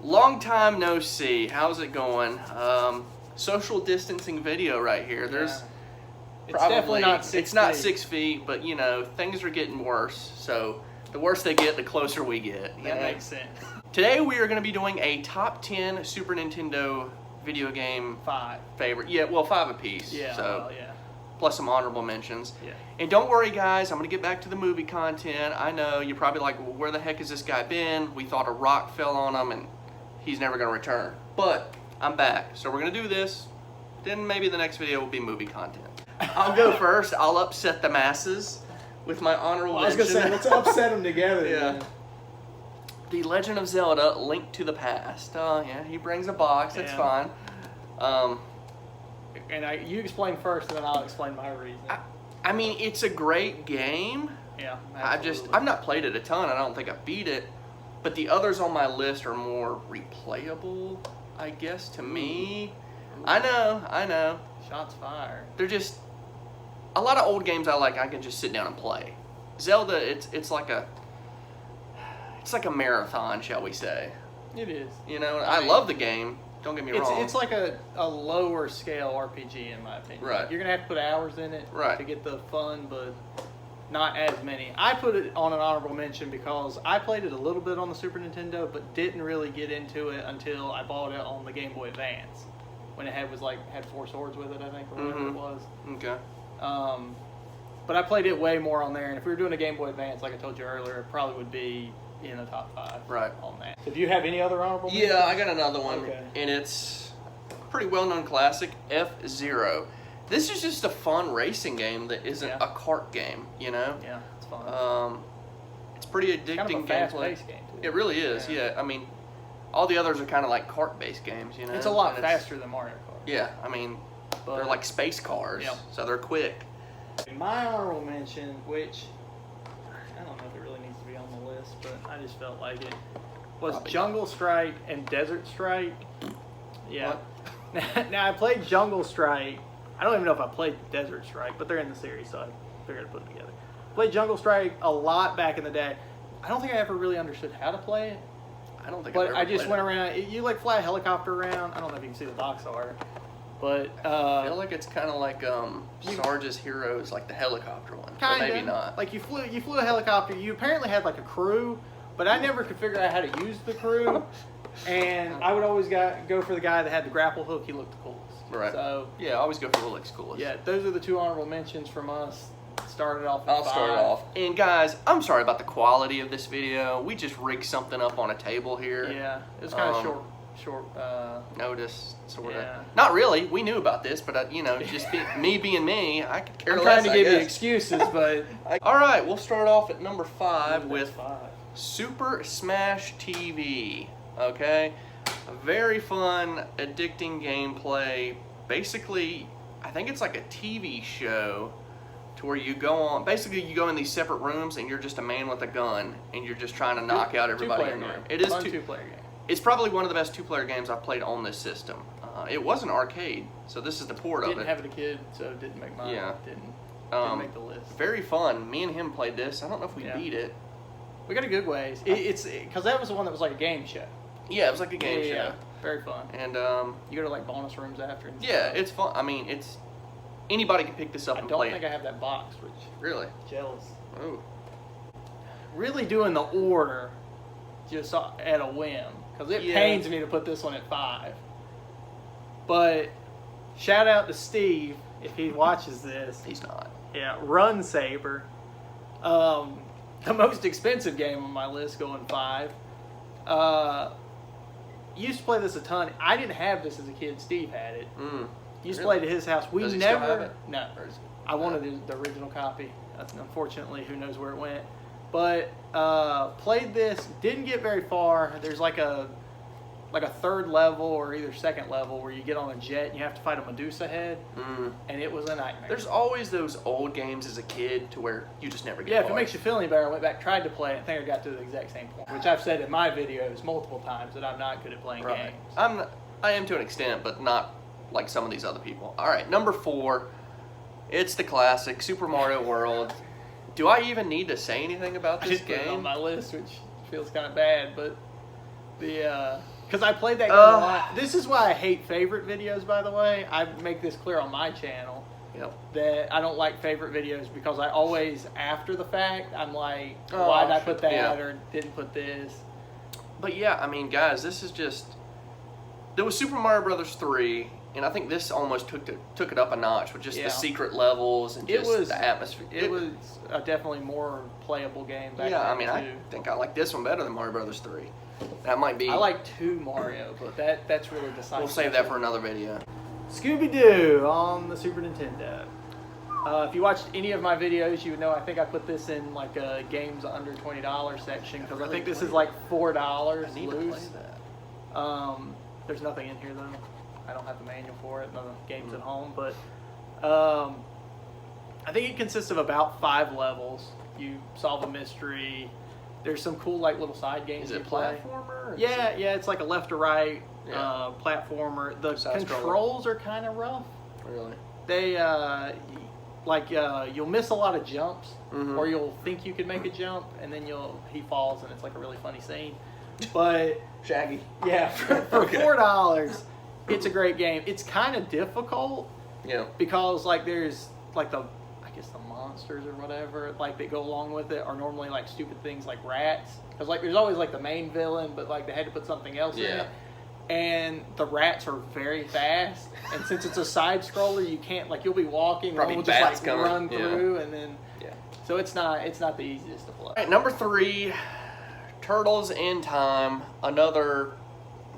Long time no see. How's it going? Social distancing video right here. There's It's definitely not 6 feet. It's not 6 feet, but you know, things are getting worse. So the worse they get, the closer we get. That makes sense. Today we are going to be doing a top 10 Super Nintendo video game favorite. Yeah, well, 5 apiece. Yeah, so, well, yeah. Plus some honorable mentions. Yeah. And don't worry, guys, I'm going to get back to the movie content. I know you're probably like, well, where the heck has this guy been? We thought a rock fell on him and he's never going to return. But I'm back. So we're going to do this. Then maybe the next video will be movie content. I'll go first. I'll upset the masses with my honorable mention. I was going to say, let's upset them together. Yeah. Man. The Legend of Zelda: Link to the Past. Yeah, he brings a box. That's fine. And you explain first, and then I'll explain my reason. I mean, it's a great game. Yeah, I've not played it a ton. I don't think I beat it, but the others on my list are more replayable, I guess, to me. I know. Shots fired. They're just a lot of old games I can just sit down and play. Zelda, it's like a marathon, shall we say? It is. You know, I love the game. Don't get me wrong. It's like a lower scale RPG in my opinion. Right. Like you're gonna have to put hours in it to get the fun, but not as many. I put it on an honorable mention because I played it a little bit on the Super Nintendo, but didn't really get into it until I bought it on the Game Boy Advance when it had 4 swords with it, I think, or whatever it was. Okay. But I played it way more on there, and if we were doing a Game Boy Advance, like I told you earlier, it probably would be in the top 5 on that. So do you have any other honorable mentions? Yeah, I got another one, okay. And it's a pretty well-known classic, FZero. This is just a fun racing game that isn't a kart game, you know? Yeah, it's fun. It's pretty addicting kind of a fast-paced game, too. It really is, yeah. I mean, all the others are kind of like kart-based games, you know? It's a lot faster than Mario Kart. Yeah, I mean, they're like space cars, so they're quick. My honorable mention, which I don't know if it really needs to be on the list, but I just felt like it, was Jungle Strike and Desert Strike. Yeah. Now I played Jungle Strike. I don't even know if I played Desert Strike, but they're in the series, so I figured to put them together. Played Jungle Strike a lot back in the day. I don't think I ever really understood how to play it. I don't think but I just went around. You like fly a helicopter around. I don't know if you can see the docks are. But I feel like it's kind of like Sarge's Heroes, like the helicopter one. But maybe not. Like you flew a helicopter. You apparently had like a crew, but I never could figure out how to use the crew. And I would always go for the guy that had the grapple hook. He looked the coolest. Right. So yeah, always go for the looks coolest. Yeah, those are the 2 honorable mentions from us. Started off. I'll start it off. And guys, I'm sorry about the quality of this video. We just rigged something up on a table here. Yeah, it was kind of short notice, sort of. Yeah. Not really. We knew about this, but you know, just me being me, I could care less. I'm trying to give you excuses, but all right, we'll start off at number 5 with Super Smash TV. Okay, a very fun, addicting gameplay. Basically, I think it's like a TV show to where you go on. Basically, you go in these separate rooms and you're just a man with a gun and you're just trying to knock out everybody in the room. It is a 2-player game. It's probably one of the best 2-player games I've played on this system. It was an arcade, so this is the port of it. Didn't have it a kid, so it didn't make mine. Yeah. Didn't make the list. Very fun. Me and him played this. I don't know if we beat it. We got a good ways. It's because that was the one that was like a game show. Yeah, it was like a game show. Yeah, very fun. And you go to like bonus rooms after. And yeah, it's fun. I mean, it's anybody can pick this up and play it. I don't think I have that box, which really jealous. Ooh. Really doing the order just at a whim. Because it pains me to put this one at 5. But shout out to Steve if he watches this. He's not. Yeah, Run Sabre. The most expensive game on my list going 5. Used to play this a ton. I didn't have this as a kid. Steve had it. Used to play it at his house. Does he still have it? No. I wanted the original copy. Unfortunately, who knows where it went. But played this, didn't get very far. There's like a 3rd level or either 2nd level where you get on a jet and you have to fight a Medusa head, and it was a nightmare. There's always those old games as a kid to where you just never get far. If it makes you feel any better, I went back, tried to play it, I think I got to the exact same point, which I've said in my videos multiple times that I'm not good at playing games. I am to an extent, but not like some of these other people. All right, number 4, it's the classic Super Mario World. Do I even need to say anything about this game? Put it on my list, which feels kind of bad, but the Because I played that game a lot. This is why I hate favorite videos, by the way. I make this clear on my channel. Yep. That I don't like favorite videos because I always, after the fact, I'm like, why did I put that or didn't put this? But yeah, I mean, guys, this is just... There was Super Mario Brothers 3, and I think this almost took it up a notch with just the secret levels and just the atmosphere. It was a definitely more playable game back then, I mean, I think I like this one better than Mario Brothers 3. That might be... I like 2 Mario, but that's really decisive. We'll save that for another video. ScoobyDoo on the Super Nintendo. If you watched any of my videos, you would know I think I put this in like a games under $20 section because I think this is like $4 I need to play that. There's nothing in here though. I don't have the manual for it. No games at home, but I think it consists of about 5 levels. You solve a mystery. There's some cool like little side games. Is it play. platformer? Yeah, it's like a left to right platformer. The controls are kind of rough. Really? They you'll miss a lot of jumps, or you'll think you could make a jump, and then he falls, and it's like a really funny scene. But Shaggy. Yeah, for $4, it's a great game. It's kind of difficult. Yeah. Because like there's like the monsters or whatever like that go along with it are normally like stupid things like rats. Because like there's always like the main villain, but like they had to put something else in it. And the rats are very fast, and since it's a side scroller, you can't like you'll be walking, probably and bats just like run through, and then so it's not the easiest to play. All right, number 3, Turtles in Time, another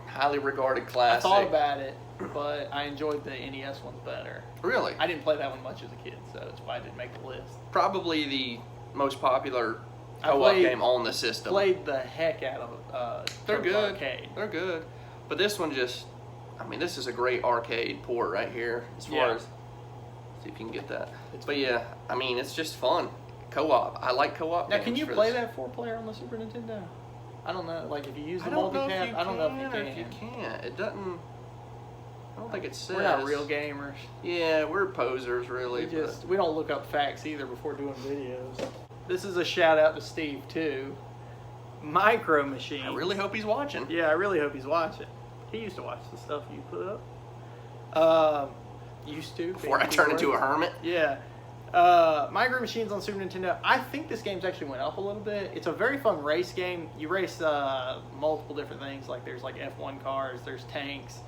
highly regarded classic. I thought about it, but I enjoyed the NES ones better. Really? I didn't play that one much as a kid, so that's why I didn't make the list. Probably the most popular co-op game on the system. Played the heck out of They're good. Arcade. They're good. But this one just, I mean, this is a great arcade port right here as far as, see if you can get that. But yeah, I mean, it's just fun. Co-op. I like co-op games. Now, can you play that 4-player on the Super Nintendo? I don't know. Like, if you use the multi-tap, I don't know if you can. If you can. It doesn't, I don't think it says. We're not real gamers. Yeah, we're posers, really. We don't look up facts either before doing videos. This is a shout out to Steve, too. Micromachine. I really hope he's watching. Yeah, I really hope he's watching. He used to watch the stuff you put up. Used to. Before I turned into a hermit? Yeah. Micromachine's on Super Nintendo. I think this game's actually went up a little bit. It's a very fun race game. You race multiple different things. Like there's like F1 cars, there's tanks,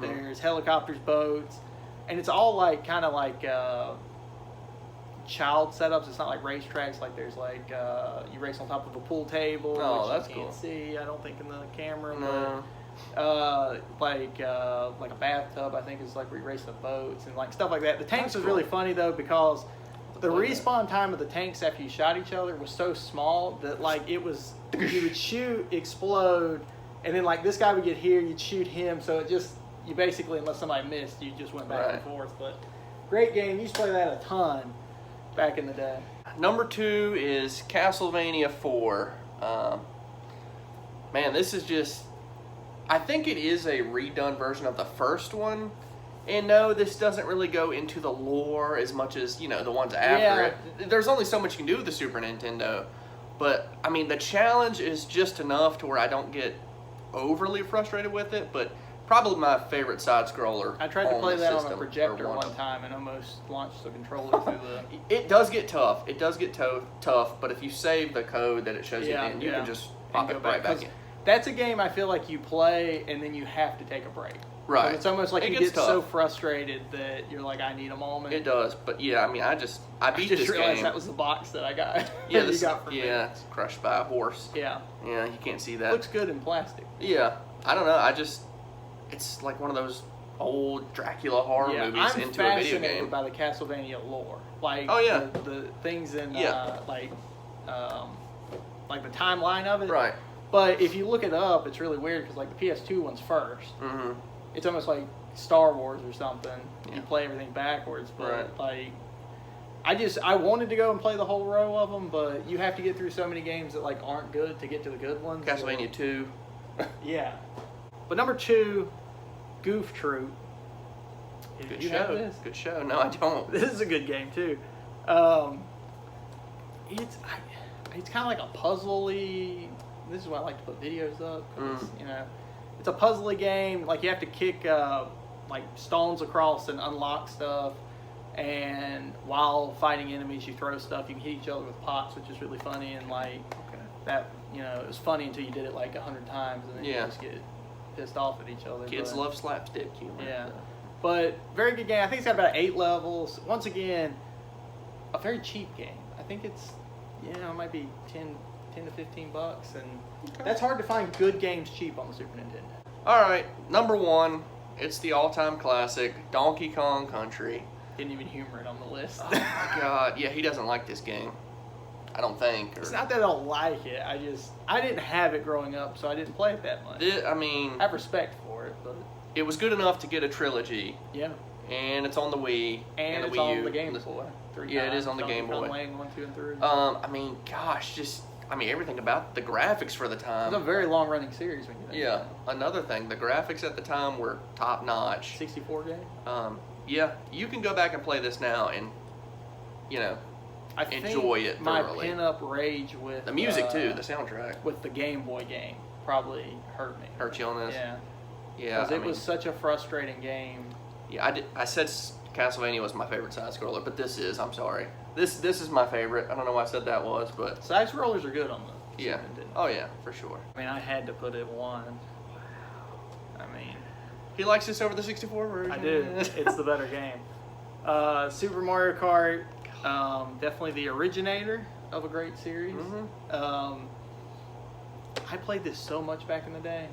there's helicopters, boats. And it's all like kind of like child setups. It's not like racetracks. Like there's like you race on top of a pool table. Oh, which that's you cool. can't see, I don't think, in the camera. No. Like a bathtub, I think, is like where you race the boats and like stuff like that. The tanks was really funny though because the respawn time of the tanks after you shot each other was so small that like it was you would shoot, explode, and then like this guy would get here, you'd shoot him, so it just you basically, unless somebody missed, you just went back and forth. But great game. You used to play that a ton back in the day. Number 2 is Castlevania IV. Man, this is just, I think it is a redone version of the first one. And no, this doesn't really go into the lore as much as, you know, the ones after it. There's only so much you can do with the Super Nintendo. But, I mean, the challenge is just enough to where I don't get overly frustrated with it. But probably my favorite side-scroller. I tried to play that on a projector one time and almost launched the controller through the... It does get tough. It does get tough. But if you save the code that it shows you in, you can just pop it right back in. That's a game I feel like you play and then you have to take a break. Right. It's almost like you get so frustrated that you're like, I need a moment. It does, but yeah, I mean, I beat this game. I just realized that was the box that I got. Yeah, you got for me. It's crushed by a horse. Yeah. Yeah, you can't see that. Looks good in plastic. Yeah, I don't know. It's like one of those old Dracula horror movies into a video game. I'm fascinated by the Castlevania lore. Like, the things in like the timeline of it. Right. But if you look it up, it's really weird because like the PS2 one's first. Mm-hmm. It's almost like Star Wars or something. Yeah. You play everything backwards, but like I wanted to go and play the whole row of them, but you have to get through so many games that like aren't good to get to the good ones. Castlevania 2. Yeah. But number 2, Goof Troop. Good show. Good show. No, I don't. This is a good game too. It's kind of like a puzzly. This is why I like to put videos up, 'cause, you know. it's a puzzly game. Like, you have to kick like stones across and unlock stuff. And while fighting enemies, you throw stuff. You can hit each other with pots, which is really funny. And like that, you know, it was funny until you did it like 100 times, and then you just get pissed off at each other. Kids love slapstick humor. Yeah, but very good game. I think it's got about 8 levels. Once again, a very cheap game. I think it's, you know, it might be 10 to 15 bucks, and that's hard to find good games cheap on the Super Nintendo. All right, number 1, it's the all-time classic, Donkey Kong Country. Didn't even humor it on the list. Oh my God, yeah, he doesn't like this game. I don't think. It's not that I don't like it. I didn't have it growing up, so I didn't play it that much. I mean, I have respect for it, but it was good enough to get a trilogy. Yeah. And it's on the Wii and the it's Wii on U. the Game Boy. Yeah, it is on the Game Boy. Land 1, 2, and 3. I mean, gosh, everything about the graphics for the time. It's a very long-running series when you think about it. Another thing, the graphics at the time were top-notch. 64 game? Yeah, you can go back and play this now and, you know, enjoy it thoroughly. My pin-up rage with the music too, the soundtrack with the Game Boy game probably hurt me. Hurt you on this? Yeah. Yeah. Because it was such a frustrating game. Yeah, I said Castlevania was my favorite side scroller, but this is. I'm sorry. This is my favorite. I don't know why I said that was, but side scrollers are good on the yeah. Oh yeah, for sure. I mean, I had to put it 1. I mean, he likes this over the 64 version. I do. It's the better game. Super Mario Kart, definitely the originator of a great series. Mm-hmm. I played this so much back in the day.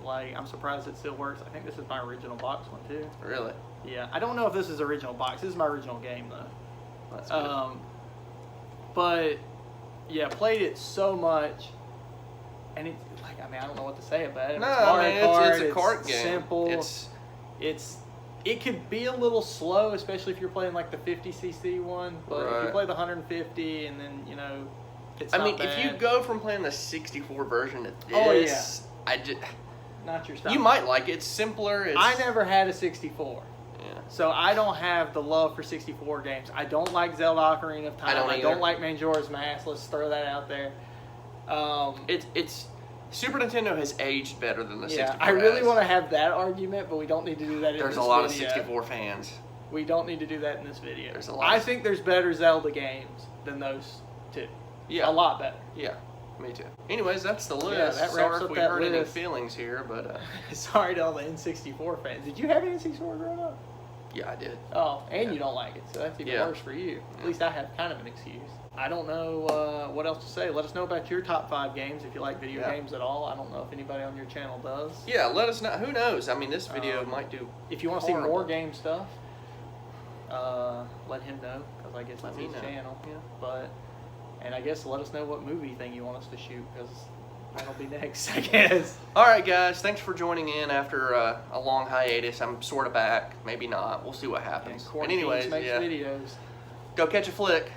Like, I'm surprised it still works. I think this is my original box one too. Really? Yeah. I don't know if this is original box. This is my original game though. That's good. But yeah, played it so much, and it's like, I mean, I don't know what to say about it. No, it's Mario Kart, it's a kart game. Simple. It could be a little slow, especially if you're playing like the 50cc one. But if you play the 150, and then, you know, it's not bad. If you go from playing the 64 version to this, not your style. You might like it. It's simpler. I never had a 64. Yeah. So I don't have the love for 64 games. I don't like Zelda Ocarina of Time. I don't like Majora's Mask. Let's throw that out there. It's Super Nintendo has aged better than the 64. I really want to have that argument, but we don't need to do that in this video. There's a lot of 64 fans. We don't need to do that in this video. There's a lot. I think there's better Zelda games than those two. Yeah. A lot better. Yeah. Me too. Anyways, that's the list. Yeah, that wraps Sorry up if we that hurt any list. feelings here, but sorry to all the N64 fans. Did you have an N64 growing up? yeah, I did. Oh, and you don't like it, so that's even worse for you. At least I have kind of an excuse. I don't know what else to say. Let us know about your top 5 games if you like video games at all. I don't know if anybody on your channel does. Yeah, let us know. Who knows? I mean, this video might do. If you want to see more game stuff, let him know, because I guess it's his channel. Yeah. And I guess let us know what movie thing you want us to shoot, because that'll be next, I guess. All right, guys. Thanks for joining in after a long hiatus. I'm sort of back. Maybe not. We'll see what happens. Yeah, but anyways, makes videos. Go catch a flick.